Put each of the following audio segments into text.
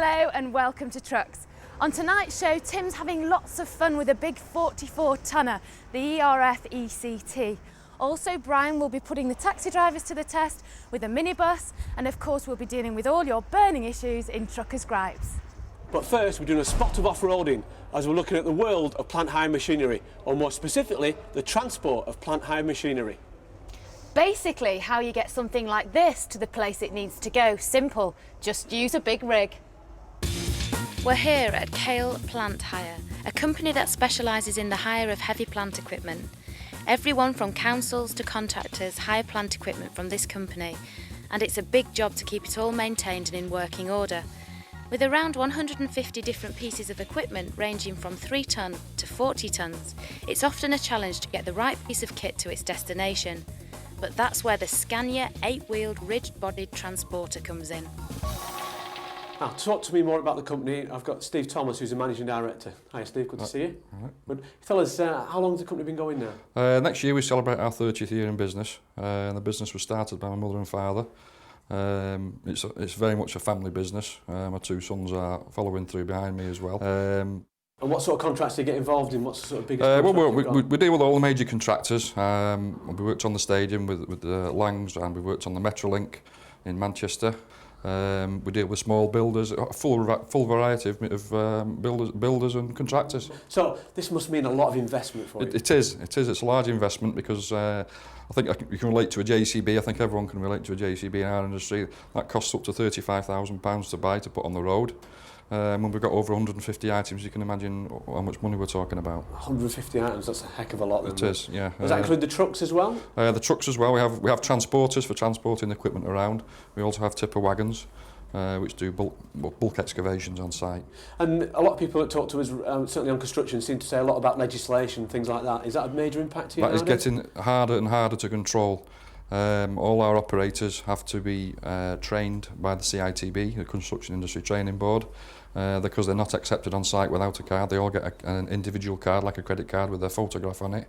Hello and welcome to Trucks. On tonight's show, Tim's having lots of fun with a big 44-tonner, the ERF ECT. Also, Brian will be putting the taxi drivers to the test with a minibus, and of course we'll be dealing with all your burning issues in Truckers' Gripes. But first, we're doing a spot of off-roading as we're looking at the world of plant hire machinery, or more specifically, the transport of plant hire machinery. Basically, how you get something like this to the place it needs to go. Simple, just use a big rig. We're here at Kale Plant Hire, a company that specialises in the hire of heavy plant equipment. Everyone from councils to contractors hire plant equipment from this company, and it's a big job to keep it all maintained and in working order. With around 150 different pieces of equipment ranging from 3 tonne to 40 tonnes, it's often a challenge to get the right piece of kit to its destination. But that's where the Scania 8-wheeled rigid-bodied transporter comes in. Now, talk to me more about the company. I've got Steve Thomas, who's the Managing Director. Hi Steve, good to see you. Right. But tell us, how long has the company been going now? Next year we celebrate our 30th year in business, and the business was started by my mother and father. It's very much a family business. My 2 sons are following through behind me as well. And what sort of contracts do you get involved in? What's the sort of biggest we deal with all the major contractors. We worked on the stadium with the Langs, and we worked on the Metrolink in Manchester. We deal with small builders, a full variety of builders and contractors. So this must mean a lot of investment for you. It is. It's a large investment because I think you can relate to a JCB. I think everyone can relate to a JCB in our industry. That costs up to £35,000 to buy, to put on the road. When we've got over 150 items, you can imagine how much money we're talking about. 150 items, that's a heck of a lot. It is, yeah. Does that include the trucks as well? The trucks as well. We have transporters for transporting the equipment around. We also have tipper wagons, which do bulk excavations on site. And a lot of people that talk to us, certainly on construction, seem to say a lot about legislation, things like that. Is that a major impact to you? That is getting harder and harder to control. All our operators have to be trained by the CITB, the Construction Industry Training Board, because they're not accepted on site without a card. They all get an individual card, like a credit card, with their photograph on it,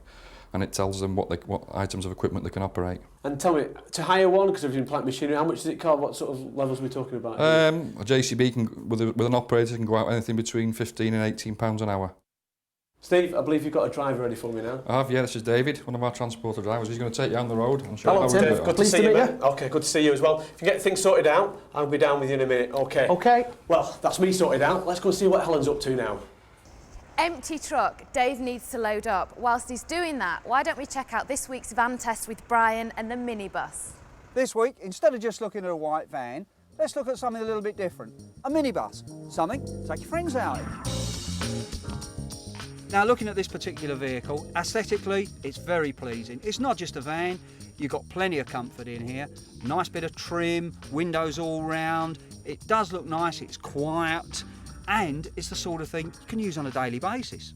and it tells them what items of equipment they can operate. And tell me, to hire one, because of plant machinery, how much does it cost? What sort of levels are we talking about? A JCB can, with an operator, can go out anything between £15 and £18 an hour. Steve, I believe you've got a driver ready for me now. I have, yeah. This is David, one of our transporter drivers. He's going to take you on the road and show you how we do it. Good to see you, mate. Okay, good to see you as well. If you get things sorted out, I'll be down with you in a minute. Okay. Okay. Well, that's me sorted out. Let's go and see what Helen's up to now. Empty truck, Dave needs to load up. Whilst he's doing that, why don't we check out this week's van test with Brian and the minibus? This week, instead of just looking at a white van, let's look at something a little bit different. A minibus. Something to take your friends out in. Now, looking at this particular vehicle, aesthetically, it's very pleasing. It's not just a van, you've got plenty of comfort in here. Nice bit of trim, windows all round. It does look nice, it's quiet, and it's the sort of thing you can use on a daily basis.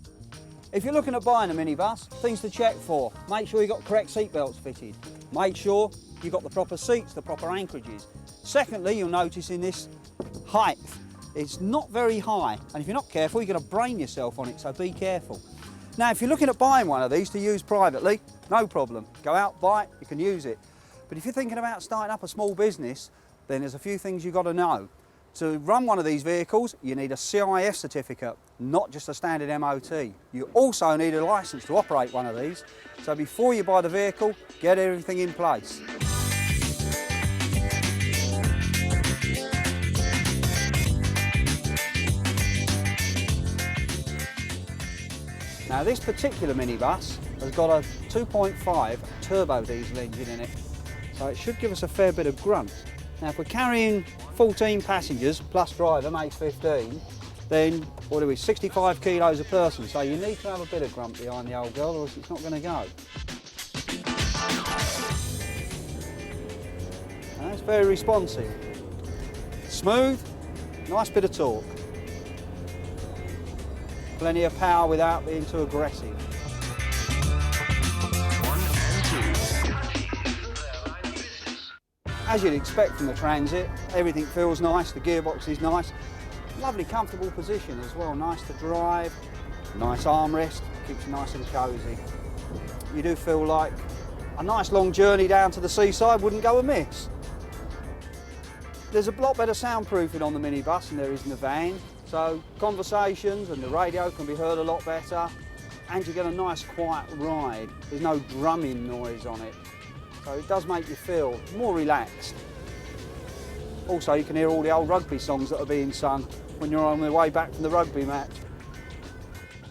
If you're looking at buying a minibus, things to check for. Make sure you've got correct seat belts fitted. Make sure you've got the proper seats, the proper anchorages. Secondly, you'll notice in this height, it's not very high, and if you're not careful, you're going to brain yourself on it, so be careful. Now, if you're looking at buying one of these to use privately, no problem. Go out, buy it, you can use it. But if you're thinking about starting up a small business, then there's a few things you've got to know. To run one of these vehicles, you need a CIS certificate, not just a standard MOT. You also need a licence to operate one of these, so before you buy the vehicle, get everything in place. Now, this particular minibus has got a 2.5 turbo diesel engine in it, so it should give us a fair bit of grunt. Now, if we're carrying 14 passengers, plus driver makes 15, then what are we, 65 kilos a person, so you need to have a bit of grunt behind the old girl or else it's not going to go. Now, it's very responsive. Smooth, nice bit of torque. Plenty of power without being too aggressive. As you'd expect from the Transit, everything feels nice, the gearbox is nice. Lovely comfortable position as well, nice to drive, nice armrest, keeps you nice and cosy. You do feel like a nice long journey down to the seaside wouldn't go amiss. There's a lot better soundproofing on the minibus than there is in the van, so conversations and the radio can be heard a lot better, and you get a nice quiet ride. There's no drumming noise on it, so it does make you feel more relaxed. Also, you can hear all the old rugby songs that are being sung when you're on the way back from the rugby match.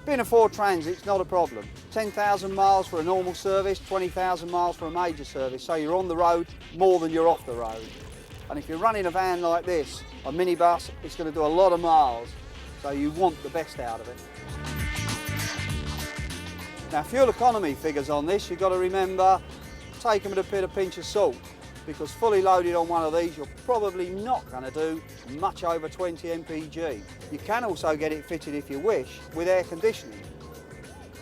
Being a Ford Transit's not a problem. 10,000 miles for a normal service, 20,000 miles for a major service, so you're on the road more than you're off the road. And if you're running a van like this, a minibus, it's going to do a lot of miles, so you want the best out of it. Now, fuel economy figures on this, you've got to remember, take them with a pinch of salt, because fully loaded on one of these, you're probably not going to do much over 20 mpg. You can also get it fitted, if you wish, with air conditioning.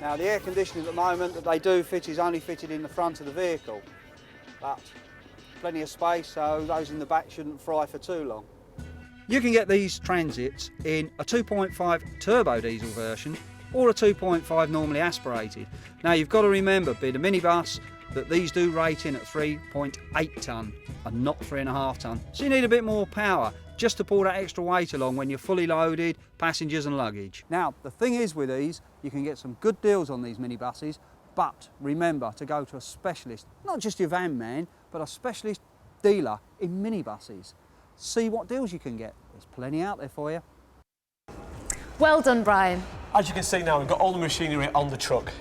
Now, the air conditioning at the moment that they do fit is only fitted in the front of the vehicle, but plenty of space, so those in the back shouldn't fry for too long. You can get these Transits in a 2.5 turbo diesel version or a 2.5 normally aspirated. Now, you've got to remember, being a minibus, that these do rate in at 3.8 tonne and not 3.5 tonne. So you need a bit more power just to pull that extra weight along when you're fully loaded, passengers and luggage. Now, the thing is with these, you can get some good deals on these minibuses, but remember to go to a specialist, not just your van man, but a specialist dealer in minibuses. See what deals you can get. There's plenty out there for you. Well done, Brian. As you can see now, we've got all the machinery on the truck.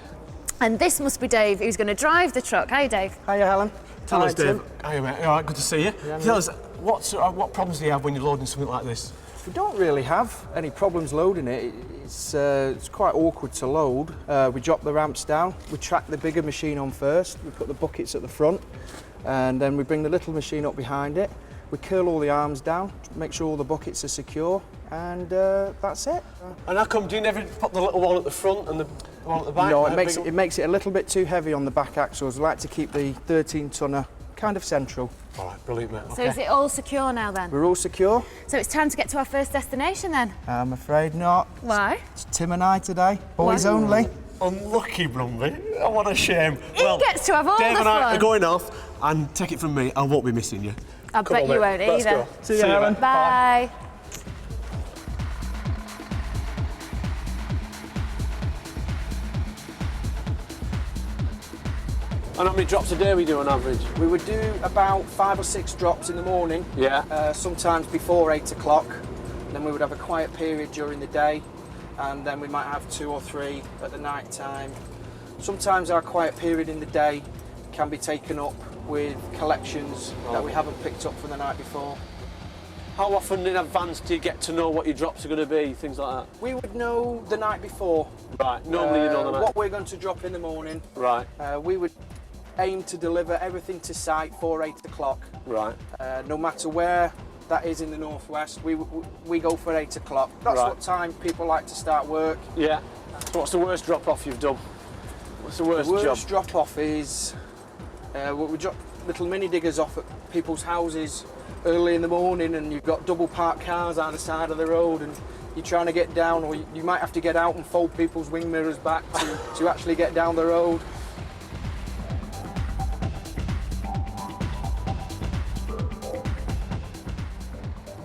And this must be Dave, who's going to drive the truck. Hiya, Dave. Hiya, Helen. Tell us, Tim. Dave. Hiya, mate. All right, good to see you. Yeah, Tell us, what problems do you have when you're loading something like this? We don't really have any problems loading it. It's quite awkward to load. We drop the ramps down, we track the bigger machine on first, we put the buckets at the front, and then we bring the little machine up behind it. We curl all the arms down, make sure all the buckets are secure, and that's it. And how come, do you never put the little one at the front and the one at the back? No, it makes it a little bit too heavy on the back axles. We like to keep the 13-tonner kind of central. All right, brilliant, mate. So is it all secure now then? We're all secure? So it's time to get to our first destination then? I'm afraid not. Why? It's Tim and I today, boys Why? only. Unlucky, Brumby. Oh, what a shame. He gets to have all Dave the and I fun. are going off, and take it from me, I won't be missing you. I bet you won't Let's either. go. See you, Helen. Bye. And how many drops a day we do on average? We would do about 5 or 6 drops in the morning, Yeah. sometimes before 8 o'clock. Then we would have a quiet period during the day, and then we might have 2 or 3 at the night time. Sometimes our quiet period in the day can be taken up with collections that we haven't picked up from the night before. How often in advance do you get to know what your drops are going to be, things like We would know the night before that? Right, normally you know the night. what we're going to drop in the morning. Right, We would aim to deliver everything to site for 8 o'clock. right. No matter where that is in the northwest, we go for 8 o'clock. That's Right. what time people like to start work. Yeah. So what's the worst drop-off you've done? What's the worst, The worst job? drop-off is we drop little mini diggers off at people's houses early in the morning, and you've got double parked cars on the side of the road, and you're trying to get down, or you might have to get out and fold people's wing mirrors back to actually get down the road.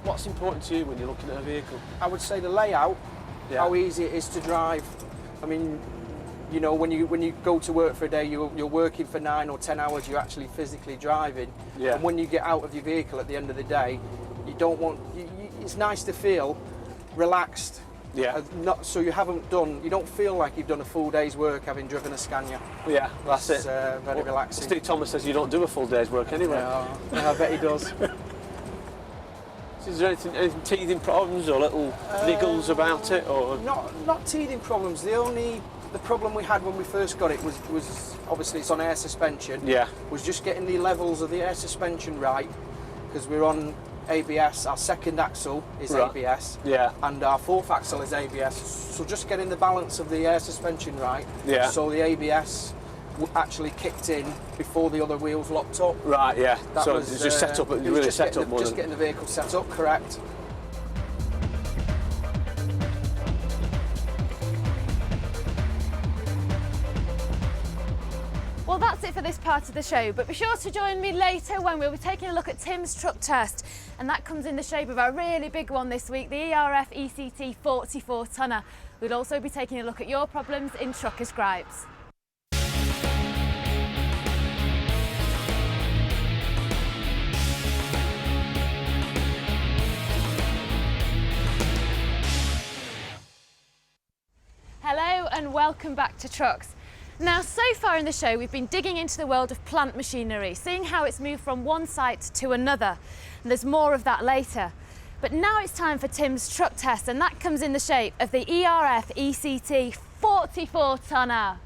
What's important to you when you're looking at a vehicle? I would say the layout, Yeah. how easy it is to drive. I mean, you know, when you go to work for a day, you're working for 9 or 10 hours, you're actually physically driving. Yeah. And when you get out of your vehicle at the end of the day, you don't want. It's nice to feel relaxed. Yeah. So you don't feel like you've done a full day's work having driven a Scania. Yeah, that's It's it. very relaxing. Steve Thomas says you don't do a full day's work anyway. Yeah, I bet he does. Is there anything teething problems or little niggles about it, or? Not teething problems. The problem we had when we first got it was obviously it's on air suspension. Yeah. Was just getting the levels of the air suspension right, because we're on ABS. Our second axle is Right. ABS. Yeah. And our fourth axle is ABS. So just getting the balance of the air suspension right. Yeah. So the ABS actually kicked in before the other wheels locked up. Right, yeah. That So was, it's just set up, it was really just set getting up more just than... getting the vehicle set up, correct. Well, Well, that's it for this part of the show, but be sure to join me later when we'll be taking a look at Tim's truck test, and that comes in the shape of a really big one this week, the ERF ECT 44 tonner. We'll also be taking a look at your problems in truckers' gripes. Hello and welcome back to Trucks. Now, so far in the show we've been digging into the world of plant machinery, seeing how it's moved from one site to another, and there's more of that later. But now it's time for Tim's truck test, and that comes in the shape of the ERF ECT 44 tonner.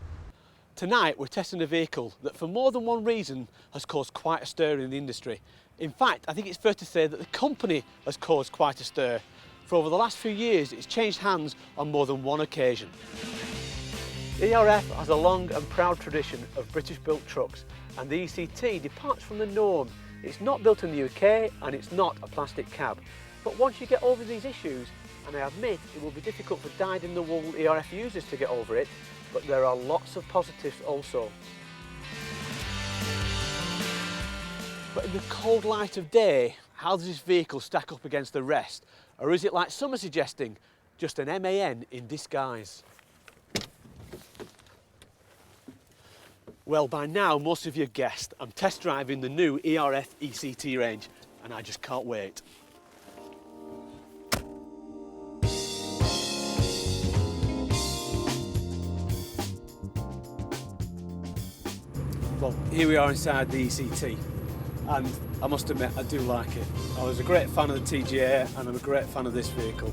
Tonight we're testing a vehicle that for more than one reason has caused quite a stir in the industry. In fact, I think it's fair to say that the company has caused quite a stir. For over the last few years, it's changed hands on more than one occasion. ERF has a long and proud tradition of British-built trucks, and the ECT departs from the norm. It's not built in the UK, and it's not a plastic cab. But once you get over these issues, and I admit it will be difficult for dyed-in-the-wool ERF users to get over it, but there are lots of positives also. But in the cold light of day, how does this vehicle stack up against the rest? Or is it, like some are suggesting, just an MAN in disguise? Well, by now, most of you have guessed, I'm test driving the new ERF ECT range, and I just can't wait. Well, here we are inside the ECT, and I must admit, I do like it. I was a great fan of the TGA, and I'm a great fan of this vehicle.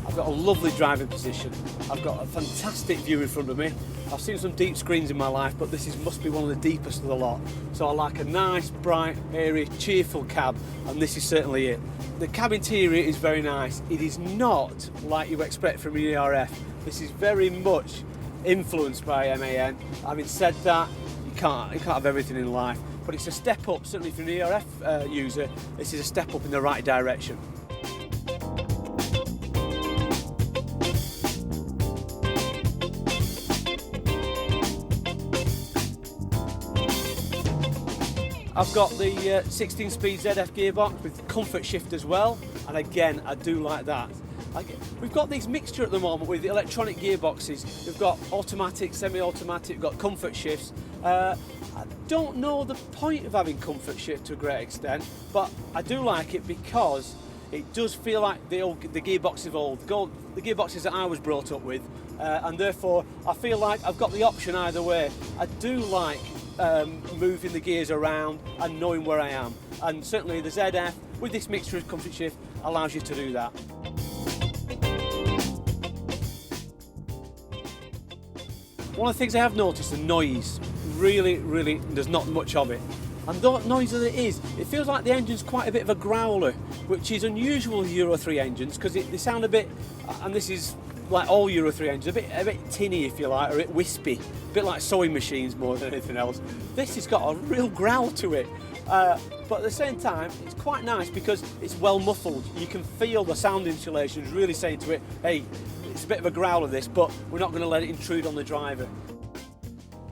I've got a lovely driving position. I've got a fantastic view in front of me. I've seen some deep screens in my life, but this must be one of the deepest of the lot. So I like a nice, bright, airy, cheerful cab, and this is certainly it. The cab interior is very nice. It is not like you expect from an ERF. This is very much influenced by MAN. Having said that, you can't have everything in life, but it's a step up, certainly for an ERF user. This is a step up in the right direction. I've got the 16-speed ZF gearbox with comfort shift as well, and again, I do like that. We've got this mixture at the moment with the electronic gearboxes. We've got automatic, semi-automatic, we've got comfort shifts. I don't know the point of having comfort shift to a great extent, but I do like it because it does feel like the gearboxes of old, the gearboxes that I was brought up with, and therefore I feel like I've got the option either way. I do like moving the gears around and knowing where I am, and certainly the ZF with this mixture of comfort shift allows you to do that. One of the things I have noticed, the noise, really there's not much of it, and the noise that it is, it feels like the engine's quite a bit of a growler, which is unusual with Euro 3 engines because they sound a bit, and this is like all Euro 3 engines, a bit tinny if you like, or a bit wispy, a bit like sewing machines more than anything else. This has got a real growl to it, but at the same time it's quite nice because it's well muffled. You can feel the sound insulation is really saying to it, hey, it's a bit of a growler this, but we're not going to let it intrude on the driver.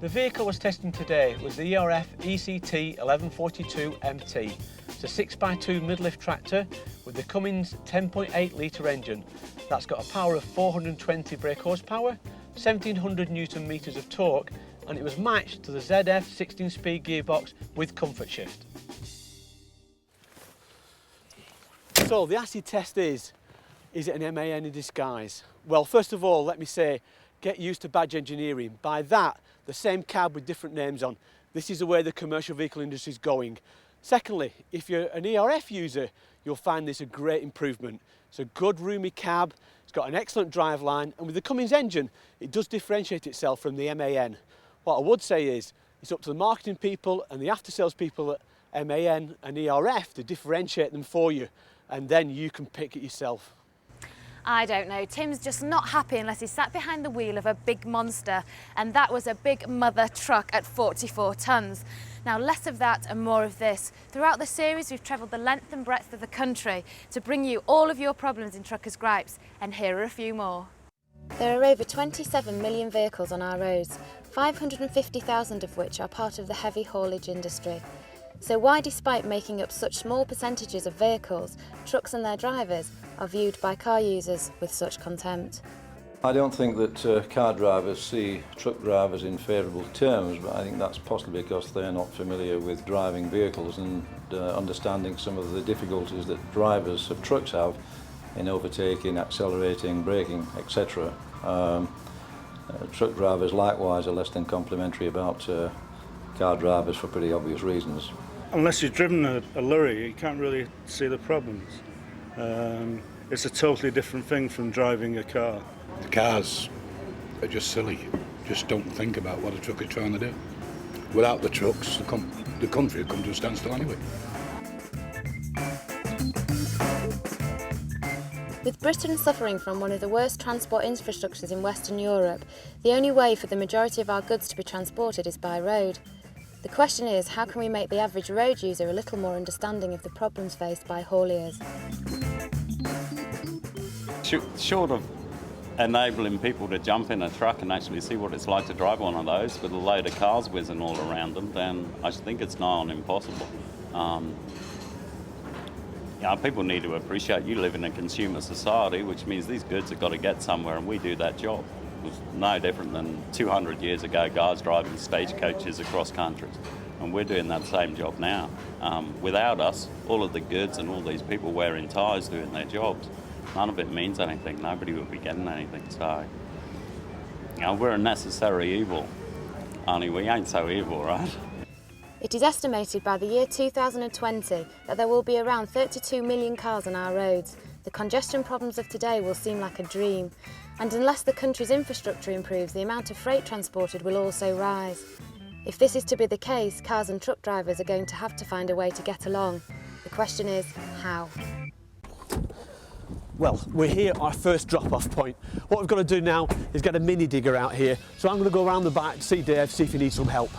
The vehicle I was testing today was the ERF ECT 1142 MT. It's a 6x2 mid-lift tractor with the Cummins 10.8 litre engine. That's got a power of 420 brake horsepower, 1700 newton meters of torque, and it was matched to the ZF 16-speed gearbox with comfort shift. So the acid test is it an MAN in disguise? Well, first of all, let me say, get used to badge engineering. By that, the same cab with different names on. This is the way the commercial vehicle industry is going. Secondly, if you're an ERF user, you'll find this a great improvement. It's a good roomy cab, it's got an excellent driveline, and with the Cummins engine, it does differentiate itself from the MAN. What I would say is, it's up to the marketing people and the after-sales people at MAN and ERF to differentiate them for you, and then you can pick it yourself. I don't know, Tim's just not happy unless he's sat behind the wheel of a big monster, and that was a big mother truck at 44 tonnes. Now less of that and more of this. Throughout the series we've travelled the length and breadth of the country to bring you all of your problems in Truckers' Gripes, and here are a few more. There are over 27 million vehicles on our roads, 550,000 of which are part of the heavy haulage industry. So why, despite making up such small percentages of vehicles, trucks and their drivers are viewed by car users with such contempt? I don't think that car drivers see truck drivers in favourable terms, but I think that's possibly because they're not familiar with driving vehicles and understanding some of the difficulties that drivers of trucks have in overtaking, accelerating, braking, etc. Truck drivers likewise are less than complimentary about car drivers for pretty obvious reasons. Unless you've driven a lorry, you can't really see the problems. It's a totally different thing from driving a car. The cars are just silly, just don't think about what a truck is trying to do. Without the trucks, the country would come to a standstill anyway. With Britain suffering from one of the worst transport infrastructures in Western Europe, the only way for the majority of our goods to be transported is by road. The question is, how can we make the average road user a little more understanding of the problems faced by hauliers? Short of enabling people to jump in a truck and actually see what it's like to drive one of those with a load of cars whizzing all around them, then I think it's nigh on impossible. People need to appreciate you live in a consumer society, which means these goods have got to get somewhere, and we do that job. It was no different than 200 years ago, guys driving stagecoaches across countries, and we're doing that same job now. Without us, all of the goods and all these people wearing ties doing their jobs, none of it means anything. Nobody would be getting anything. So, we're a necessary evil. Only we ain't so evil, right? It is estimated by the year 2020 that there will be around 32 million cars on our roads. The congestion problems of today will seem like a dream, and unless the country's infrastructure improves, the amount of freight transported will also rise. If this is to be the case, cars and truck drivers are going to have to find a way to get along. The question is, how? Well, we're here at our first drop-off point. What we've got to do now is get a mini digger out here. So I'm going to go around the back to see Dave, see if he needs some help.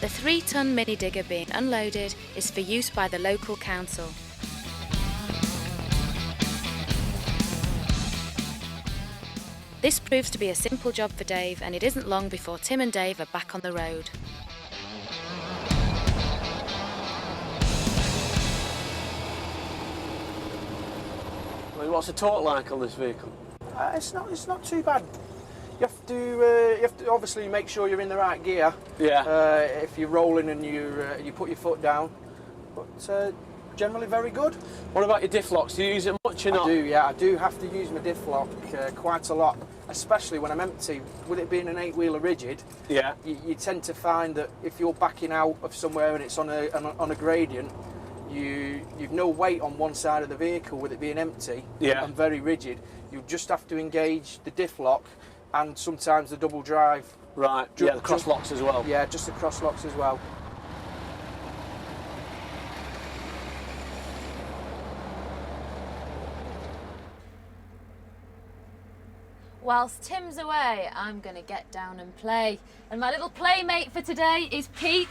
The 3-ton mini digger being unloaded is for use by the local council. This proves to be a simple job for Dave, and it isn't long before Tim and Dave are back on the road. What's the torque like on this vehicle? It's not too bad. You have to obviously make sure you're in the right gear. Yeah. If you're rolling and you put your foot down, but generally very good. What about your diff locks? Do you use it much or not? I do, yeah. I do have to use my diff lock quite a lot, especially when I'm empty. With it being an 8-wheeler rigid, yeah, you tend to find that if you're backing out of somewhere and it's on a gradient, you've no weight on one side of the vehicle with it being empty, yeah, and very rigid. You just have to engage the diff lock and sometimes the double drive. Right, yeah, the cross locks as well. Yeah, just the cross locks as well. Whilst Tim's away, I'm going to get down and play. And my little playmate for today is Pete.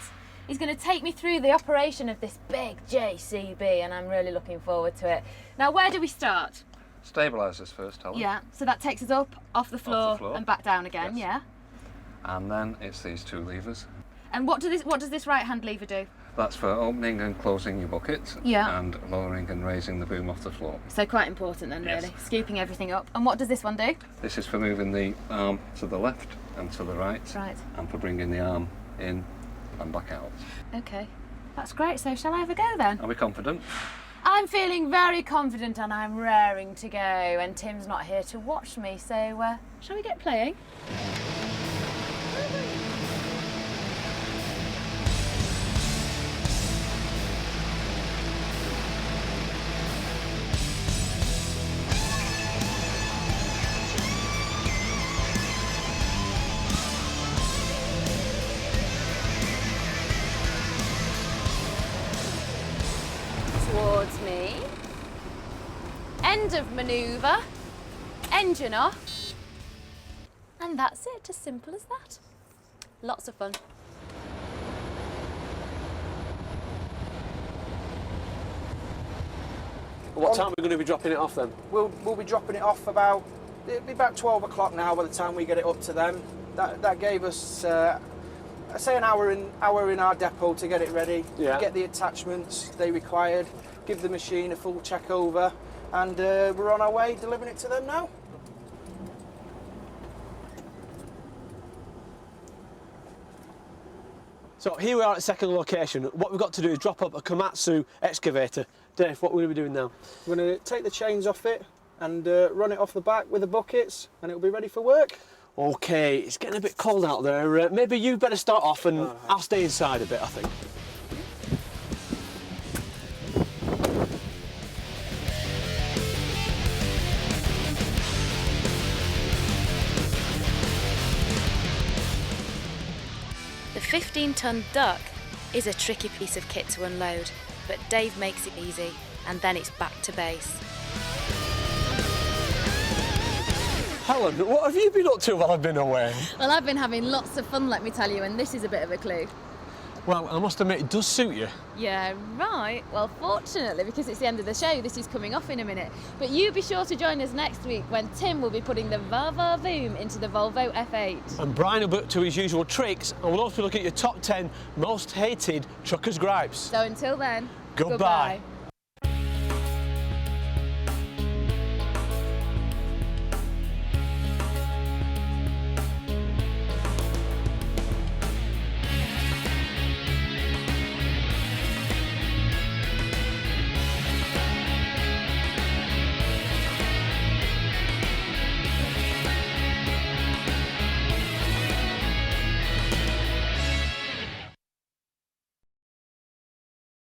He's going to take me through the operation of this big JCB, and I'm really looking forward to it. Now, where do we start? Stabilise this first, Helen. Yeah, so that takes us up, off the floor, and back down again, yes. Yeah? And then it's these two levers. And what does this right-hand lever do? That's for opening and closing your bucket, Yeah. and lowering and raising the boom off the floor. So quite important then, Yes. really, scooping everything up. And what does this one do? This is for moving the arm to the left and to the right, Right. and for bringing the arm in and back out. Okay, that's great. So shall I have a go then? Are we confident? I'm feeling very confident and I'm raring to go, and Tim's not here to watch me, so shall we get playing? Towards me. End of manoeuvre, engine off, and that's it, as simple as that. Lots of fun. What time are we going to be dropping it off then? We'll be dropping it off it'll be about 12 o'clock now by the time we get it up to them. That gave us, I say an hour in our depot to get it ready, get the attachments they required, give the machine a full check over, and we're on our way delivering it to them now. So here we are at the second location. What we've got to do is drop up a Komatsu excavator. Dave, what are we going to be doing now? We're going to take the chains off it and run it off the back with the buckets, and it'll be ready for work. Okay, it's getting a bit cold out there. Maybe you better start off and I'll stay inside a bit, I think. The 15-ton duck is a tricky piece of kit to unload, but Dave makes it easy, and then it's back to base. Helen, what have you been up to while I've been away? Well, I've been having lots of fun, let me tell you, and this is a bit of a clue. Well, I must admit, it does suit you. Yeah, right. Well, fortunately, because it's the end of the show, this is coming off in a minute. But you be sure to join us next week when Tim will be putting the Va-Va-Voom into the Volvo F8. And Brian will be up to his usual tricks, and we'll also look at your top 10 most hated truckers' gripes. So until then, Goodbye.